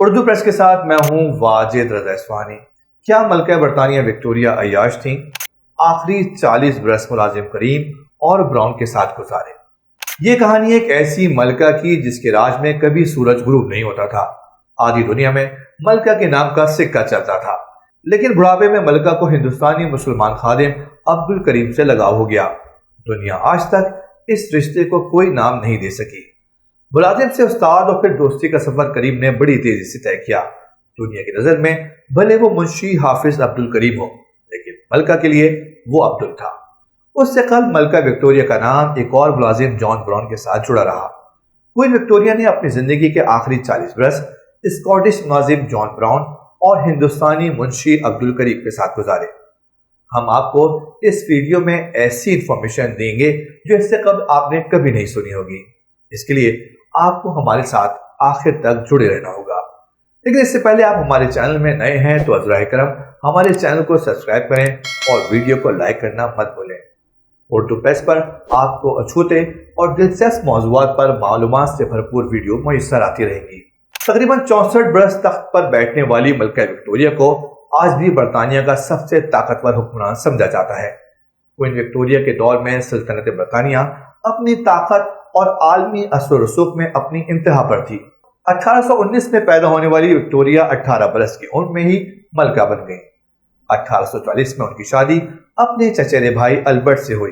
Urdu press کے ساتھ میں ہوں واجد رضا اصفہانی۔ کیا ملکہ برطانیہ وکٹوریہ عیاش تھیں؟ آخری 40 برس ملازم کریم اور براؤن کے ساتھ گزارے۔ یہ کہانی ایک ایسی ملکہ کی جس کے راج میں کبھی سورج غروب نہیں ہوتا تھا۔ آدھی دنیا میں ملکہ کے نام کا سکہ چلتا تھا، لیکن بڑھاپے میں ملکہ کو ہندوستانی مسلمان خادم عبدالکریم سے لگاؤ ہو گیا۔ دنیا آج تک اس رشتے کو کوئی نام نہیں دے سکی۔ ملازم سے استاد اور پھر دوستی کا سفر کریم نے بڑی تیزی سے طے کیا۔ دنیا کی نظر میں بھلے وہ منشی حافظ عبدالکریم ہو، لیکن ملکہ کے لیے وہ عبدل تھا۔ اس سے قبل ملکہ وکٹوریہ کا نام ایک اور ملازم جان براؤن کے ساتھ جڑا رہا۔ کوئین وکٹوریہ نے اپنی زندگی کے آخری 40 برس اسکاٹش ملازم جان براؤن اور ہندوستانی منشی عبدالکریم کے ساتھ گزارے۔ ہم آپ کو اس ویڈیو میں ایسی انفارمیشن دیں گے جو اس سے قبل آپ نے کبھی نہیں سنی ہوگی۔ اس کے لیے آپ کو ہمارے ساتھ آخر تک جڑے رہنا ہوگا۔ لیکن اس سے پہلے آپ ہمارے چینل میں نئے ہیں تو عذرائے کرم ہمارے چینل کو سبسکرائب کریں اور ویڈیو کو لائک کرنا مت بھولیں۔ اردو پریس پر آپ کو اچھوتے اور دلچسپ موضوعات پر معلومات سے بھرپور ویڈیو میسر آتی رہیں گی۔ تقریباً 64 برس تخت پر بیٹھنے والی ملکہ وکٹوریہ کو آج بھی برطانیہ کا سب سے طاقتور حکمران سمجھا جاتا ہے۔ کوئین وکٹوریہ کے دور میں سلطنت برطانیہ اپنی طاقت اور عالمی اثر و رسوخ میں اپنی انتہا پر تھی۔ 1819 میں پیدا ہونے والی وکٹوریہ 18 برس کی عمر میں ہی ملکہ بن گئی۔ 1840 میں ان کی شادی اپنے چچیرے بھائی البرٹ سے ہوئی۔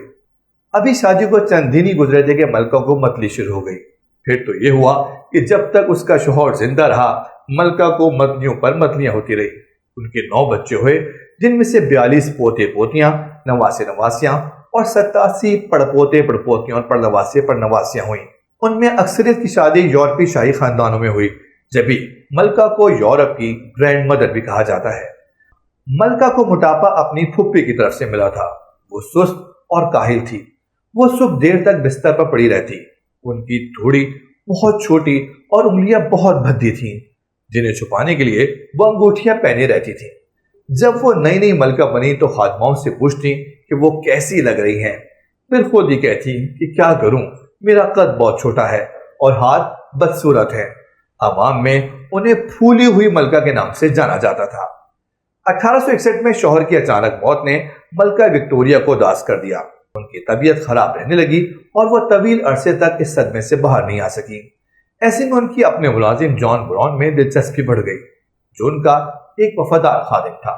ابھی شادی کو چند دن ہی گزرے تھے کہ ملکہ کو متلی شروع ہو گئی۔ پھر تو یہ ہوا کہ جب تک اس کا شوہر زندہ رہا ملکہ کو متلیوں پر متلیاں ہوتی رہی۔ ان کے 9 بچے ہوئے، جن میں سے 42 پوتے پوتیاں، نواسے نواسیاں اور 87 پڑپوتے پڑپوتیاں اور پڑنواسے پڑنواسیاں ہوئیں۔ ان میں اکثریت کی شادی یورپی شاہی خاندانوں میں ہوئی، جبھی ملکہ کو یورپ کی گرینڈ مدر بھی کہا جاتا ہے۔ ملکہ کو موٹاپا اپنی پھپھی کی طرف سے ملا تھا۔ وہ سست اور کاہل تھی۔ وہ صبح دیر تک بستر پر پڑی رہتی۔ ان کی دھوڑی بہت چھوٹی اور انگلیاں بہت بھدی تھیں، جنہیں چھپانے کے لیے وہ انگوٹھیاں پہنے رہتی تھیں۔ جب وہ نئی نئی ملکہ بنی تو خادماؤں سے پوچھتی کہ وہ کیسی لگ رہی ہیں، پھر خود ہی کہتی کہ کیا کروں، میرا قد بہت چھوٹا ہے اور ہاتھ بدصورت ہے۔ عوام میں انہیں پھولی ہوئی ملکہ کے نام سے جانا جاتا تھا۔ 1861 میں شوہر کی اچانک موت نے ملکہ وکٹوریہ کو اداس کر دیا۔ ان کی طبیعت خراب رہنے لگی اور وہ طویل عرصے تک اس صدمے سے باہر نہیں آ سکی۔ ایسے میں ان کی اپنے ملازم جان براؤن میں دلچسپی بڑھ گئی، جو ان کا ایک وفادار خادم تھا۔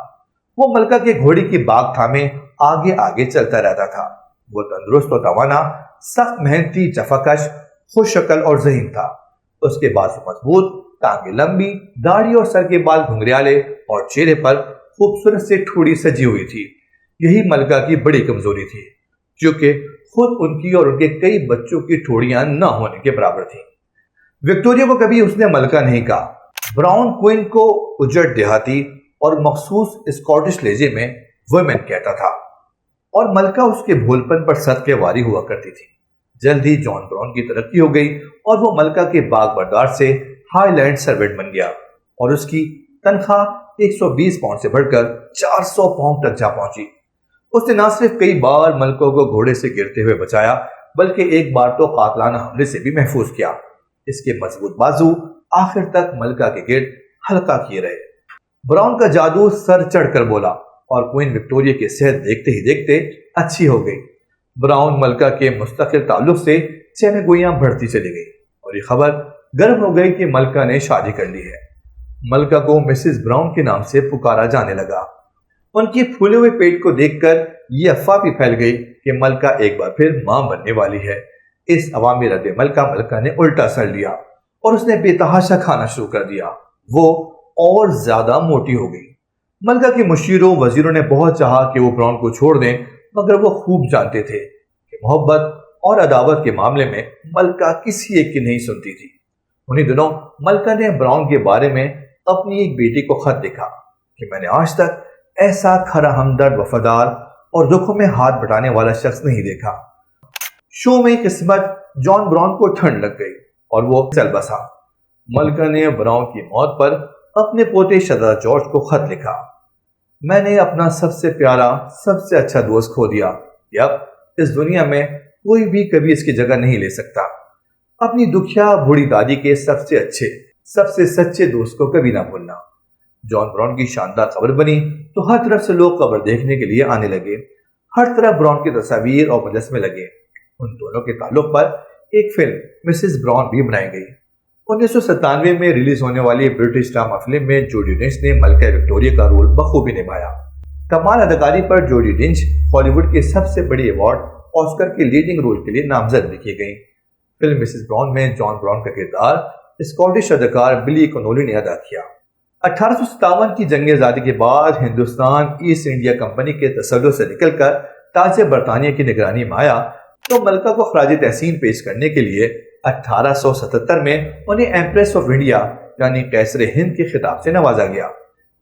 وہ ملکہ کے گھوڑی کی باگ تھامے آگے آگے چلتا رہتا تھا۔ وہ تندرست و توانا، سخت محنتی، جفاکش، خوش شکل اور ذہین تھا۔ اس کے بازو مضبوط، ٹانگیں لمبی، داڑھی اور سر کے بال گھنگریالے اور چہرے پر خوبصورت سے ٹھوڑی سجی ہوئی تھی۔ یہی ملکہ کی بڑی کمزوری تھی، کیونکہ خود ان کی اور ان کے کئی بچوں کی ٹھوڑیاں نہ ہونے کے برابر تھیں۔ وکٹوریہ کو کبھی اس نے ملکہ نہیں کہا۔ براؤن کوئین کو اجڑ دیہاتی اور مخصوص اسکاٹش لہجے میں ویمن کہتا تھا، اور ملکہ اس کے بھولپن پر صدقے واری ہوا کرتی تھی۔ جلد ہی جان براؤن کی ترقی ہو گئی اور وہ ملکہ کے باغ بردار سے ہائی لینڈ سرونٹ بن گیا، اور اس کی تنخواہ 120 پاؤنڈ سے بڑھ کر 400 پاؤنڈ تک جا پہنچی۔ اس نے نہ صرف کئی بار ملکوں کو گھوڑے سے گرتے ہوئے بچایا، بلکہ ایک بار تو قاتلانہ حملے سے بھی محفوظ کیا۔ اس کے مضبوط بازو آخر تک ملکہ کے گرد حلقہ کیے رہے۔ براؤن کا جادو سر چڑھ کر بولا اور کوئین وکٹوریہ کی صحت دیکھتے ہی دیکھتے اچھی ہو گئی۔ براؤن ملکہ کے مستقل تعلق سے چین گوئیاں بڑھتی چلی گئی، اور یہ خبر گرم ہو گئی کہ ملکہ نے شادی کر لی ہے۔ ملکہ کو مسز براؤن کے نام سے پکارا جانے لگا۔ ان کی پھولے ہوئے پیٹ کو دیکھ کر یہ افواہ بھی پھیل گئی کہ ملکہ ایک بار پھر ماں بننے والی ہے۔ اس عوامی رد عمل کا ملکہ نے الٹا سر لیا اور اس نے بے تحاشا کھانا شروع کر دیا۔ وہ اور زیادہ موٹی ہو گئی۔ ملکہ کے مشیروں وزیروں نے بہت چاہا کہ وہ براؤن کو چھوڑ دیں، مگر وہ خوب جانتے تھے کہ محبت اور عداوت کے معاملے میں ملکہ کسی ایک کی نہیں سنتی تھی۔ انہی دنوں ملکہ نے براؤن کے بارے میں اپنی ایک بیٹی کو خط لکھا کہ میں نے آج تک ایسا کھرا ہمدرد، وفادار اور دکھوں میں ہاتھ بٹانے والا شخص نہیں دیکھا۔ شو میں قسمت جان براؤن کو ٹھنڈ لگ گئی اور وہ چل بسا۔ ملکہ نے براؤن کی موت پر اپنے پوتے شہزادہ جارج کو خط لکھا، میں نے اپنا سب سے پیارا، سب سے اچھا دوست کھو دیا کہ اب اس دنیا میں کوئی بھی کبھی اس کی جگہ نہیں لے سکتا۔ اپنی دکھیا بوڑھی دادی کے سب سے اچھے، سب سے سچے دوست کو کبھی نہ بھولنا۔ جان براؤن کی شاندار خبر بنی تو ہر طرف سے لوگ خبر دیکھنے کے لیے آنے لگے۔ ہر طرف براؤن کی تصاویر اور مجسمے لگے۔ ان دونوں کے تعلق پر ایک فلم مسز براؤن بھی بنائی گئی۔ 1997 میں ریلیز ہونے والی برٹش ڈرامہ فلم میں جوڈی ڈنچ نے ملکہ وکٹوریہ کا رول بخوبی نبھایا۔ کمال اداکاری پر جوڈی ڈنچ ہالی ووڈ کی سب سے بڑی ایوارڈ آسکر کے لیڈنگ رول کے لیے نامزد بھی کی گئی۔ فلم مسز براؤن میں جان براؤن کا کردار اسکاٹش اداکار بلی کنولی نے ادا کیا۔ 1857 کی جنگ آزادی کے بعد ہندوستان ایسٹ انڈیا کمپنی کے تسلط سے نکل کر تاج برطانیہ کی نگرانی میں آیا تو ملکہ کو خراج تحسین پیش کرنے کے لیے 1877 میں انہیں ایمپریس آف انڈیا یعنی قیصر ہند کے خطاب سے نوازا گیا۔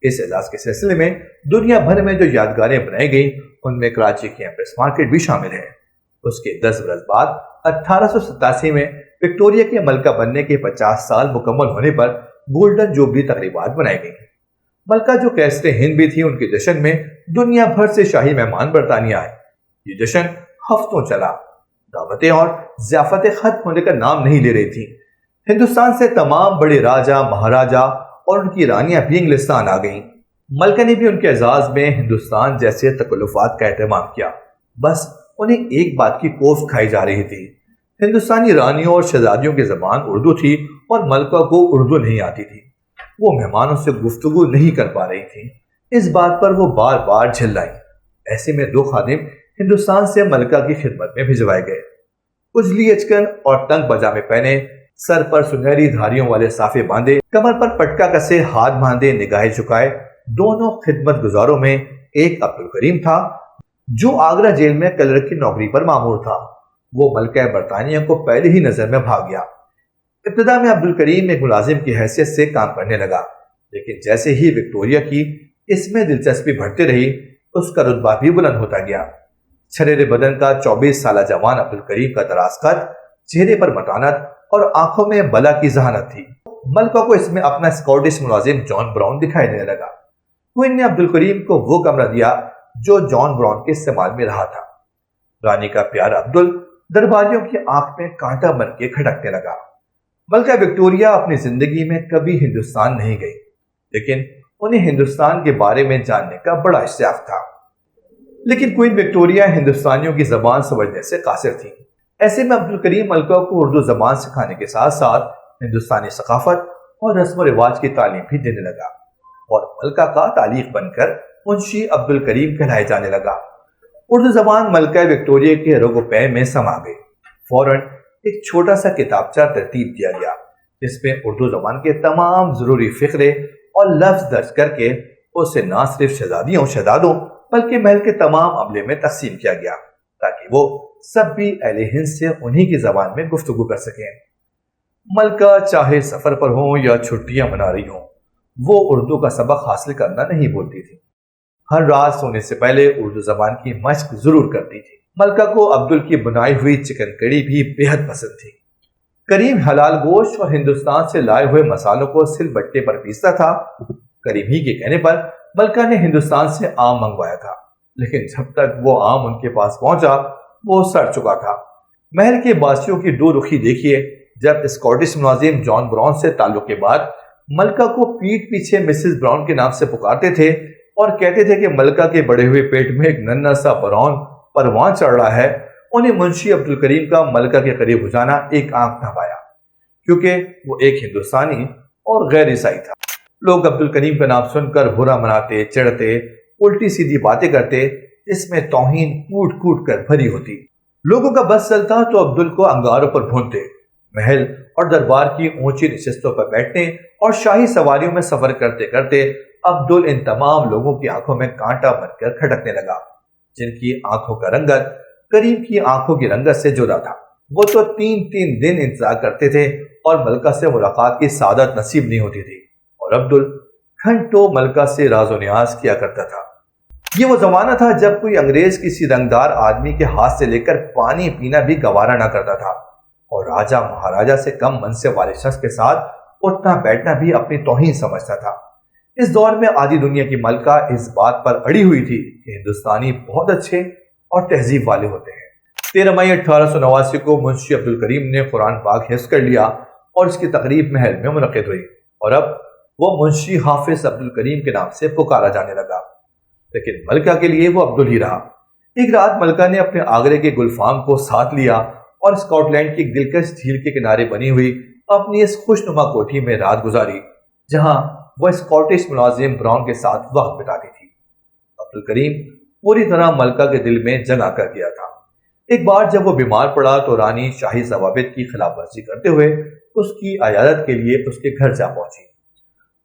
اس اعزاز کے سلسلے میں دنیا بھر میں جو یادگاریں بنائی گئیں ان میں کراچی کی ایمپریس مارکیٹ بھی شامل ہے۔ اس کے 10 برس بعد 1887 میں وکٹوریہ کے ملکہ بننے کے 50 سال مکمل ہونے پر گولڈن جوبلی تقریبات بنائی گئیں۔ ملکہ جو قیصر ہند بھی تھی، ان کے جشن میں دنیا بھر سے شاہی مہمان برطانیہ آئے۔ یہ جشن ہفتوں چلا۔ دعوتیں اور ضیافتیں ختم ہونے کا نام نہیں لے رہی تھیں۔ ہندوستان سے تمام بڑے راجا، مہاراجا اور ان کی رانیاں بھی انگلستان آ گئیں۔ ملکہ نے بھی ان کے اعزاز میں ہندوستان جیسے تکلفات کا اہتمام کیا۔ بس انہیں ایک بات کی کوفت کھائی جا رہی تھی۔ ہندوستانی رانیوں اور شہزادیوں کی زبان اردو تھی اور ملکہ کو اردو نہیں آتی تھی۔ وہ مہمانوں سے گفتگو نہیں کر پا رہی تھی۔ اس بات پر وہ بار بار جھلائیں۔ ایسے میں 2 خادم ہندوستان سے ملکہ کی خدمت میں بھجوائے گئے۔ اجلی اچکن اور تنگ پاجامے پہنے، سر پر سنہری دھاریوں والے صافے باندھے، کمر پر پٹکا کسے، ہاتھ باندھے، نگاہیں جھکائے، دونوں خدمت گزاروں میں ایک عبدالکریم تھا جو آگرہ جیل میں کلرک کی نوکری پر مامور تھا۔ وہ ملکہ برطانیہ کو پہلے ہی نظر میں بھاگ گیا۔ ابتدا میں عبدالکریم ایک ملازم کی حیثیت سے کام کرنے لگا، لیکن جیسے ہی وکٹوریہ کی اس میں دلچسپی بڑھتی رہی، اس کا رتبہ بھی بلند ہوتا گیا۔ چھریرے بدن کا 24 سالہ جوان عبدالکریم کا دراز قد، چہرے پر متانت اور آنکھوں میں بلا کی ذہانت تھی۔ ملکہ کو اس میں اپنا اسکاٹش ملازم جان براؤن دکھائی دینے لگا۔ کوئن نے عبدالکریم کو وہ کمرہ دیا جو جان براؤن کے استعمال میں رہا تھا۔ رانی کا پیارا عبدل درباریوں کی آنکھ میں کانٹا بن کے کھٹکنے لگا۔ ملکہ وکٹوریہ اپنی زندگی میں کبھی ہندوستان نہیں گئی، لیکن انہیں ہندوستان کے بارے میں جاننے کا بڑا اشتیاق تھا۔ لیکن کوئن وکٹوریہ ہندوستانیوں کی زبان سمجھنے سے قاصر تھی۔ ایسے میں عبدالکریم ملکہ کو اردو زبان سکھانے کے ساتھ ساتھ ہندوستانی ثقافت اور رسم و رواج کی تعلیم بھی دینے لگا، اور ملکہ کا تعلیق بن کر منشی عبدالکریم کہلائے جانے لگا۔ اردو زبان ملکہ وکٹوریہ کے رگ و پے میں سما گئی۔ فوراً ایک چھوٹا سا کتابچہ ترتیب کیا گیا جس میں اردو زبان کے تمام ضروری فقرے اور لفظ درج کر کے اسے نہ صرف شہزادیوں شہزادوں بلکہ محل کے تمام عملے میں تقسیم کیا گیا تاکہ وہ سب بھی اہل ہند سے انہی کی زبان میں گفتگو کر سکیں۔ ملکہ چاہے سفر پر ہوں یا چھٹیاں منا رہی ہوں، وہ اردو کا سبق حاصل کرنا نہیں بھولتی تھی۔ ہر رات سونے سے پہلے اردو زبان کی مشق ضرور کرتی تھی۔ ملکہ کو عبدل کی بنائی ہوئی چکن کڑی بھی بہت پسند تھی۔ کریم حلال گوشت اور ہندوستان سے لائے ہوئے مسالوں کو سل بٹے پر پیستا تھا۔ کریم ہی کے کہنے پر ملکہ نے ہندوستان سے آم منگوایا تھا، لیکن جب تک وہ آم ان کے پاس پہنچا وہ سڑ چکا تھا۔ محل کے باسیوں کی دو رخی دیکھیے۔ جب اسکاٹش ملازم جان براؤن سے تعلق کے بعد ملکہ کو پیٹ پیچھے مسز براؤن کے نام سے پکارتے تھے اور کہتے تھے کہ ملکہ کے بڑے ہوئے پیٹ میں ایک ننھا سا براؤن پروان چڑھ رہا ہے، انہیں منشی عبدالکریم کا ملکہ کے قریب ہو جانا ایک آنکھ نہ پایا، کیونکہ وہ ایک ہندوستانی اور غیر عیسائی تھا۔ لوگ عبدالکریم کا نام سن کر برا مناتے، چڑھتے، الٹی سیدھی باتیں کرتے جس میں توہین کوٹ کوٹ کر بھری ہوتی۔ لوگوں کا بس چلتا تو عبدل کو انگاروں پر بھونتے، محل اور دربار کی اونچی نشستوں پر بیٹھنے اور شاہی سواریوں میں سفر کرتے کرتے عبدل ان تمام لوگوں کی آنکھوں میں کانٹا بن کر کھٹکنے لگا، جن کی آنکھوں کا رنگت کریم کی آنکھوں کی رنگت سے جدا تھا۔ وہ تو 3 دن انتظار کرتے تھے اور ملکہ سے ملاقات کی سعادت نصیب نہیں ہوتی تھی، اور عبدل گھنٹوں ملکہ سے راز و نیاز کیا کرتا تھا۔ یہ وہ زمانہ تھا جب کوئی انگریز کسی رنگدار آدمی کے ہاتھ سے لے کر پانی پینا بھی گوارا نہ کرتا تھا، اور راجہ مہاراجہ سے کم منصب والے شخص کے ساتھ اٹھنا بیٹھنا بھی اپنی توہین سمجھتا تھا۔ اس دور میں آدھی دنیا کی ملکہ اس بات پر اڑی ہوئی تھی کہ ہندوستانی بہت اچھے اور تہذیب والے ہوتے ہیں۔ 13 مئی 1889 کو منشی عبدالکریم نے قرآن پاک حفظ کر لیا اور اس کی تقریب محل میں منعقد ہوئی اور اب وہ منشی حافظ عبد الکریم کے نام سے پکارا جانے لگا، لیکن ملکہ کے لیے وہ عبدل ہی رہا۔ ایک رات ملکہ نے اپنے آگرے کے گل فارم کو ساتھ لیا اور اسکاٹ لینڈ کی ایک دلکش جھیل کے کنارے بنی ہوئی اپنی اس خوشنما کوٹھی میں رات گزاری، جہاں وہ اسکاٹش ملازم براؤن کے ساتھ وقت بتاتی تھی۔ عبد الکریم پوری طرح ملکہ کے دل میں جگہ کر گیا تھا۔ ایک بار جب وہ بیمار پڑا تو رانی شاہی ضوابط کی خلاف ورزی کرتے ہوئے اس کی عیادت کے لیے اس کے گھر جا پہنچی۔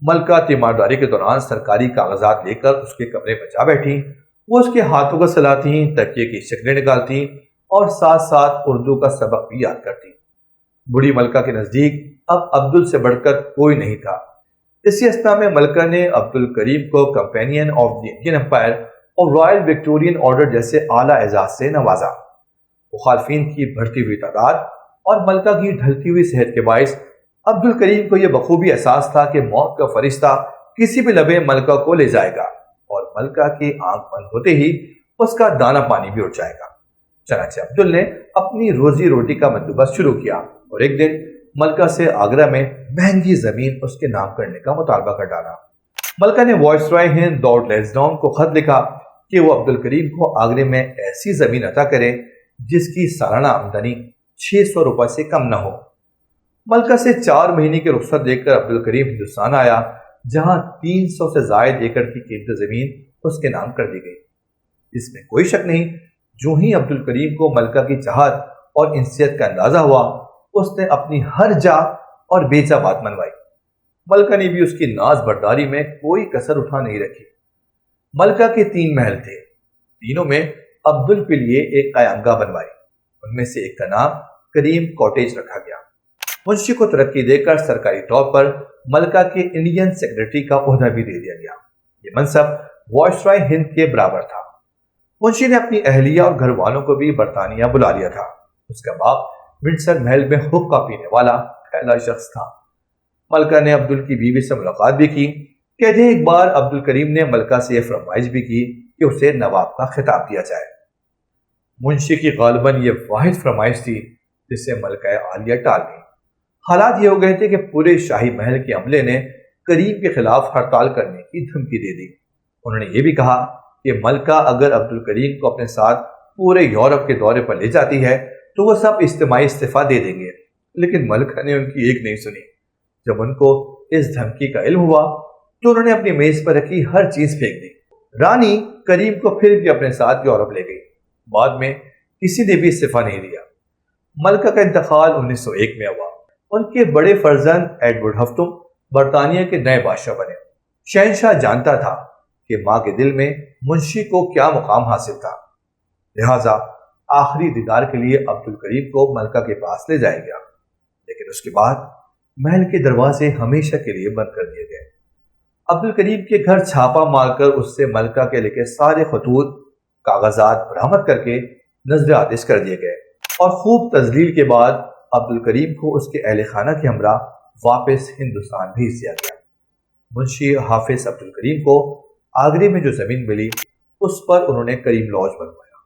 ملکہ تیمارداری کے دوران سرکاری کاغذات لے کر اس کے کمرے میں جا بیٹھی۔ وہ اس کے ہاتھوں کو سلاتی، تکیے کی شکلیں نکالتی اور ساتھ ساتھ اردو کا سبق بھی یاد کرتی۔ بڑھی ملکہ کے نزدیک اب عبدل سے بڑھ کر کوئی نہیں تھا۔ اسی اثنا میں ملکہ نے عبد الکریم کو companion of the Indian empire اور رائل وکٹورین آرڈر جیسے اعلیٰ اعزاز سے نوازا۔ مخالفین کی بڑھتی ہوئی تعداد اور ملکہ کی ڈھلتی ہوئی صحت کے باعث عبد الکریم کو یہ بخوبی احساس تھا کہ موت کا فرشتہ کسی بھی لمحے ملکہ کو لے جائے گا اور ملکہ کی آنکھ بند ہوتے ہی اس کا دانہ پانی بھی اٹھ جائے گا۔ چنانچہ عبدل نے اپنی روزی روٹی کا بندوبست شروع کیا اور ایک دن ملکہ سے آگرہ میں مہنگی زمین اس کے نام کرنے کا مطالبہ کر ڈالا۔ ملکہ نے وائس رائے ہند لارڈ لیسڈاؤن کو خط لکھا کہ وہ عبد الکریم کو آگرے میں ایسی زمین عطا کرے جس کی سالانہ آمدنی 600 روپے سے کم نہ ہو۔ ملکہ سے 4 مہینے کی رخصت لے کر عبد الکریم ہندوستان آیا، جہاں 300 سے زائد ایکڑ کی قیمتی زمین اس کے نام کر دی گئی۔ اس میں کوئی شک نہیں، جو ہی عبد الکریم کو ملکہ کی چاہت اور انسیت کا اندازہ ہوا، اس نے اپنی ہر جا اور بے جا بات منوائی۔ ملکہ نے بھی اس کی ناز برداری میں کوئی کسر اٹھا نہیں رکھی۔ ملکہ کے 3 محل تھے، تینوں میں عبدل کے لیے ایک قیامگاہ بنوائی۔ ان میں سے ایک کا نام کریم کاٹیج رکھا گیا۔ منشی کو ترقی دے کر سرکاری طور پر ملکہ کے انڈین سیکرٹری کا عہدہ بھی دے دیا گیا۔ یہ منصب وائسرائے ہند کے برابر تھا۔ منشی نے اپنی اہلیہ اور گھر والوں کو بھی برطانیہ بلا لیا تھا۔ اس کا باپ ونڈسر محل میں حقہ پینے والا پہلا شخص تھا۔ ملکہ نے عبدل کی بیوی سے ملاقات بھی کی۔ کہتے ہیں ایک بار عبد الکریم نے ملکہ سے یہ فرمائش بھی کی کہ اسے نواب کا خطاب دیا جائے۔ منشی کی غالباً یہ واحد فرمائش تھی جسے ملکہ عالیہ ٹال گئی۔ حالات یہ ہو گئے تھے کہ پورے شاہی محل کے عملے نے کریم کے خلاف ہڑتال کرنے کی دھمکی دے دی۔ انہوں نے یہ بھی کہا کہ ملکہ اگر عبد الکریم کو اپنے ساتھ پورے یورپ کے دورے پر لے جاتی ہے تو وہ سب اجتماعی استعفیٰ دے دیں گے، لیکن ملکہ نے ان کی ایک نہیں سنی۔ جب ان کو اس دھمکی کا علم ہوا تو انہوں نے اپنی میز پر رکھی ہر چیز پھینک دی۔ رانی کریم کو پھر بھی اپنے ساتھ یورپ لے گئی۔ بعد میں کسی نے بھی استعفیٰ نہیں دیا۔ ملکہ کا انتقال 1901 میں ہوا۔ ان کے بڑے فرزند ایڈورڈ ہفتم برطانیہ کے نئے بادشاہ بنے۔ شہنشاہ جانتا تھا کہ ماں کے دل میں منشی کو کیا مقام حاصل تھا، لہٰذا آخری دیدار کے لیے عبد الکریم کو ملکہ کے پاس لے جایا گیا، لیکن اس کے بعد محل کے دروازے ہمیشہ کے لیے بند کر دیے گئے۔ عبد الکریم کے گھر چھاپا مار کر اس سے ملکہ کے لکھے سارے خطوط کاغذات برآمد کر کے نظر آتش کر دیے گئے اور خوب تذلیل کے بعد عبد الکریم کو اس کے اہل خانہ کے ہمراہ واپس ہندوستان بھیج دیا گیا۔ منشی حافظ عبد الکریم کو آگرے میں جو زمین ملی اس پر انہوں نے کریم لاج بنوایا۔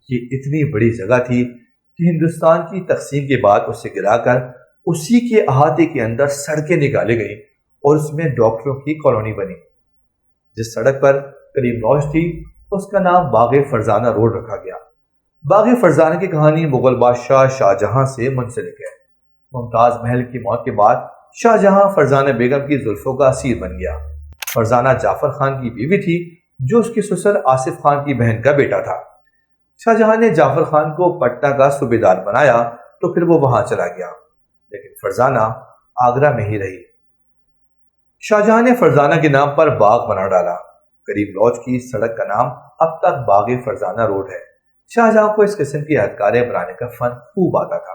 یہ اتنی بڑی جگہ تھی کہ ہندوستان کی تقسیم کے بعد اسے گرا کر اسی کے احاطے کے اندر سڑکیں نکالی گئیں اور اس میں ڈاکٹروں کی کالونی بنی۔ جس سڑک پر کریم لاج تھی اس کا نام باغ فرزانہ روڈ رکھا گیا۔ باغ فرزانہ کی کہانی مغل بادشاہ شاہ جہاں سے منسلک ہے۔ ممتاز محل کی موت کے بعد شاہ جہاں فرزانہ بیگم کی زلفوں کا اسیر بن گیا۔ فرزانہ جعفر خان کی بیوی تھی جو اس کی سسر آصف خان کی بہن کا بیٹا تھا۔ شاہ جہاں نے جعفر خان کو پٹنہ کا صوبیدار بنایا تو پھر وہ وہاں چلا گیا، لیکن فرزانہ آگرہ میں ہی رہی۔ شاہ جہاں نے فرزانہ کے نام پر باغ بنا ڈالا۔ کریم لاج کی سڑک کا نام اب تک باغ فرزانہ روڈ ہے۔ شاہ جہاں کو اس قسم کی یادگاریں بنانے کا فن خوب آتا تھا۔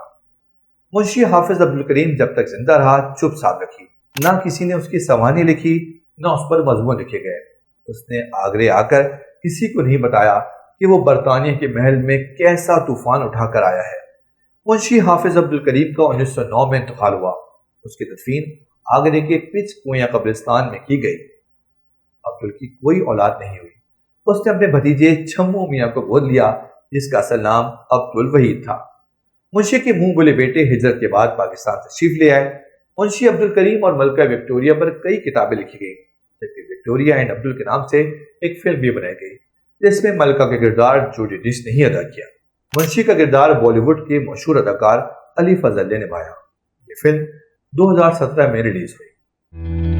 منشی حافظ عبد الکریم جب تک زندہ رہا چپ ساتھ رکھی، نہ کسی نے اس کی سوانح لکھی نہ اس پر مضمون لکھے گئے۔ اس نے آگرے آ کر کسی کو نہیں بتایا کہ وہ برطانیہ کے محل میں کیسا طوفان اٹھا کر آیا ہے۔ منشی حافظ عبد الکریم کا 1909 میں انتقال ہوا۔ اس کی تدفین آگرے کے پچ کنویں قبرستان میں کی گئی۔ عبدل کی کوئی اولاد نہیں ہوئی۔ اس نے اپنے بھتیجے چھمو میاں کو گود لیا جس کا اصل نام عبد الوحید تھا۔ منشی کے منہ بولے بیٹے ہجرت کے بعد پاکستان تشریف لے آئے۔ منشی عبد الکریم اور ملکہ وکٹوریہ پر کئی کتابیں لکھی گئی، جبکہ وکٹوریہ اینڈ عبدل کے نام سے ایک فلم بھی بنائی گئی جس میں ملکہ کا کردار جوڈی ڈش نے ہی ادا کیا۔ منشی کا کردار بالی ووڈ کے مشہور اداکار علی فضل نے نبھایا۔ یہ فلم 2017 میں ریلیز ہوئی۔